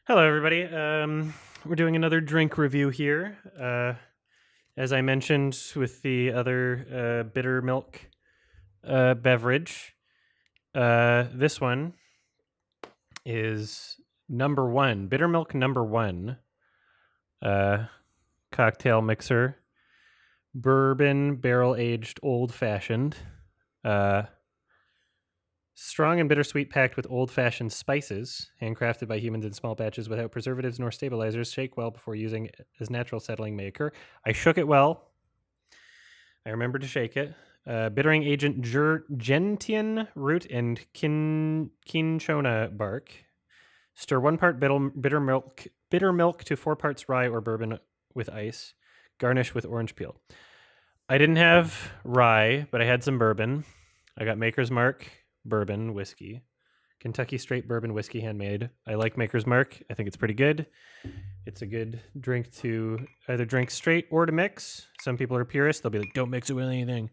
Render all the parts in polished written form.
Hello, everybody. We're doing another drink review here. As I mentioned with the other bitter milk beverage, this one is number one, bitter milk number one uh, cocktail mixer, bourbon barrel aged old fashioned. Uh, Strong and bittersweet, packed with old-fashioned spices, handcrafted by humans in small batches without preservatives nor stabilizers. Shake well before using, as natural settling may occur. I shook it well. I remembered to shake it. Bittering agent gentian root and cinchona bark. Stir 1 part bitter milk to 4 parts rye or bourbon with ice. Garnish with orange peel. I didn't have rye, but I had some bourbon. I got Maker's Mark bourbon whiskey, Kentucky straight bourbon whiskey, handmade. I like Maker's Mark. I think it's pretty good. It's a good drink to either drink straight or to mix. Some people are purists. They'll be like, don't mix it with anything.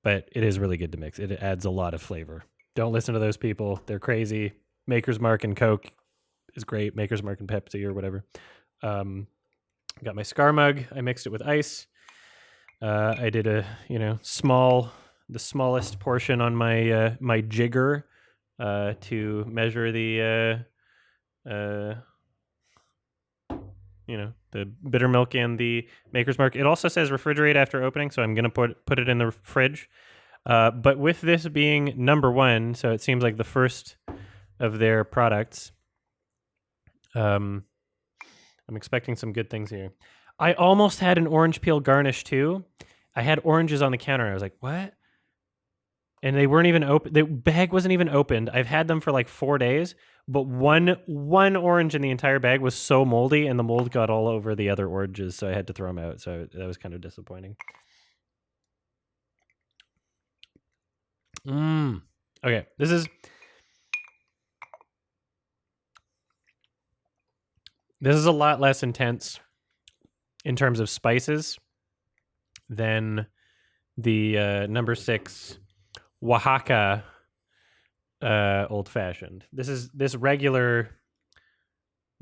But it is really good to mix. It adds a lot of flavor. Don't listen to those people. They're crazy. Maker's Mark and Coke is great. Maker's Mark and Pepsi or whatever. Got my Scar mug. I mixed it with ice. I did a, the smallest portion on my my jigger to measure the the bitter milk and the Maker's Mark. It also says refrigerate after opening, so I'm gonna put it in the fridge. But with this being number one, so it seems like the first of their products, I'm expecting some good things here. I almost had an orange peel garnish too. I had oranges on the counter. I was like, what? And they weren't even open. The bag wasn't even opened. I've had them for like 4 days, but one orange in the entire bag was so moldy, and the mold got all over the other oranges, so I had to throw them out. So that was kind of disappointing. Okay, this is a lot less intense in terms of spices than the number 6 Oaxaca old fashioned. This regular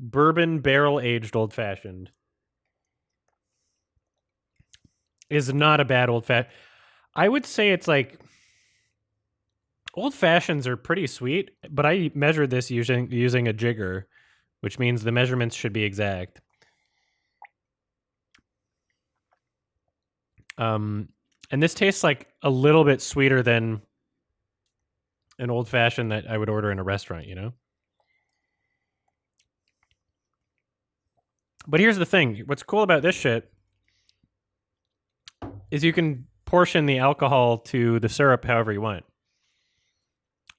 bourbon barrel aged old fashioned is not a bad old fashioned. I would say it's like old fashions are pretty sweet, but I measured this using a jigger, which means the measurements should be exact. And this tastes like a little bit sweeter than an old fashioned that I would order in a restaurant, you know? But here's the thing. What's cool about this shit is you can portion the alcohol to the syrup however you want.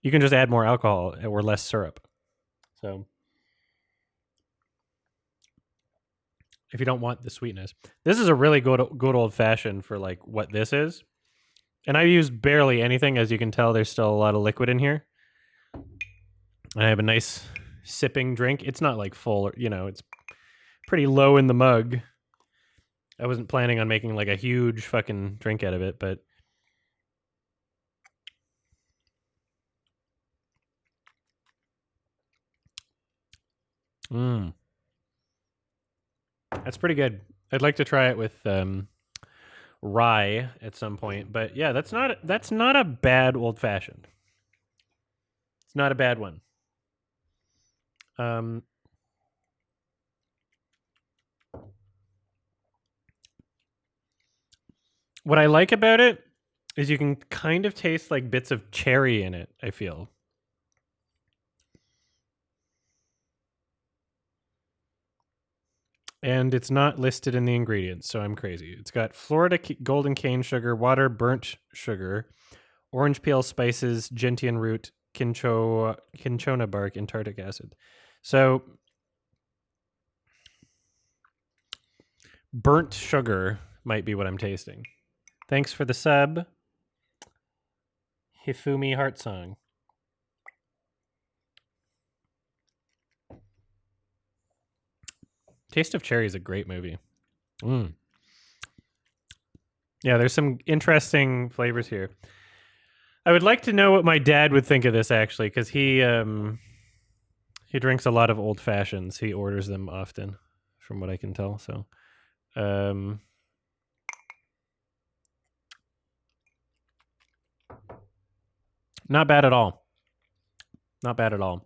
You can just add more alcohol or less syrup. So if you don't want the sweetness. This is a really good old fashioned for like what this is. And I use barely anything. As you can tell, there's still a lot of liquid in here. And I have a nice sipping drink. It's not like full, it's pretty low in the mug. I wasn't planning on making like a huge fucking drink out of it, but that's pretty good. I'd like to try it with rye at some point, but yeah, that's not a bad old fashioned. It's not a bad one. What I like about it is you can kind of taste like bits of cherry in it, I feel. And it's not listed in the ingredients, so I'm crazy. It's got Florida golden cane sugar, water, burnt sugar, orange peel, spices, gentian root, cinchona bark, and tartic acid. So burnt sugar might be what I'm tasting. Thanks for the sub, Hifumi Heart Song. Taste of Cherry is a great movie. Yeah, there's some interesting flavors here. I would like to know what my dad would think of this, actually, because he He drinks a lot of old fashions. He orders them often, from what I can tell. So, not bad at all. Not bad at all.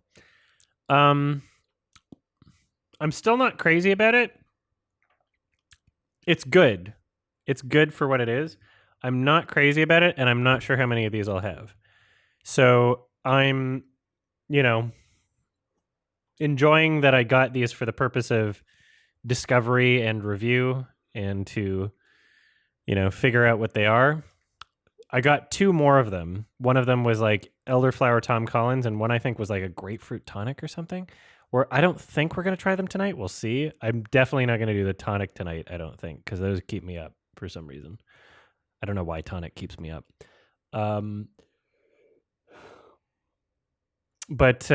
I'm still not crazy about it. It's good. It's good for what it is. I'm not crazy about it, and I'm not sure how many of these I'll have. So I'm, you know, enjoying that I got these for the purpose of discovery and review and to, figure out what they are. I got 2 more of them. One of them was like elderflower Tom Collins, and one I think was like a grapefruit tonic or something. Or I don't think we're going to try them tonight. We'll see. I'm definitely not going to do the tonic tonight, I don't think, because those keep me up for some reason. I don't know why tonic keeps me up. But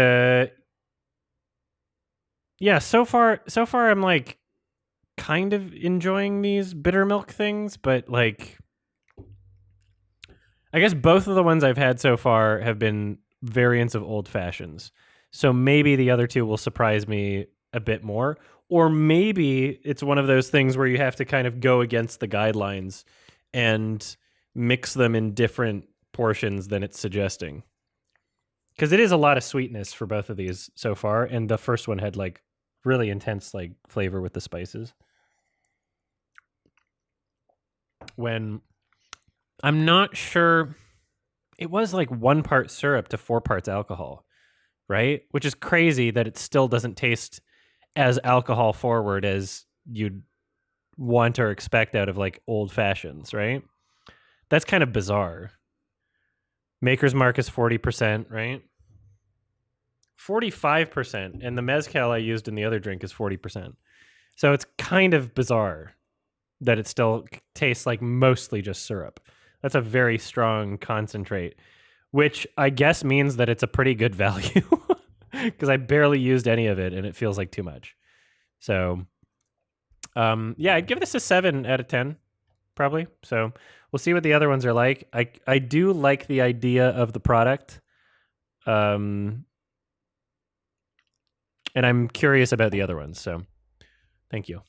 yeah, so far I'm like kind of enjoying these Bittermilk things, but like I guess both of the ones I've had so far have been variants of old fashions. So maybe the other 2 will surprise me a bit more. Or maybe it's one of those things where you have to kind of go against the guidelines and mix them in different portions than it's suggesting. Because it is a lot of sweetness for both of these so far. And the first one had like really intense like flavor with the spices. When I'm not sure, it was like 1 part syrup to 4 parts alcohol, right? Which is crazy that it still doesn't taste as alcohol forward as you'd want or expect out of like old fashions, right? That's kind of bizarre. Maker's Mark is 40%, right? 45%, and the mezcal I used in the other drink is 40%. So it's kind of bizarre that it still tastes like mostly just syrup. That's a very strong concentrate, which I guess means that it's a pretty good value because I barely used any of it and it feels like too much. So, yeah, I'd give this a 7 out of 10, probably. So we'll see what the other ones are like. I do like the idea of the product. And I'm curious about the other ones. So thank you.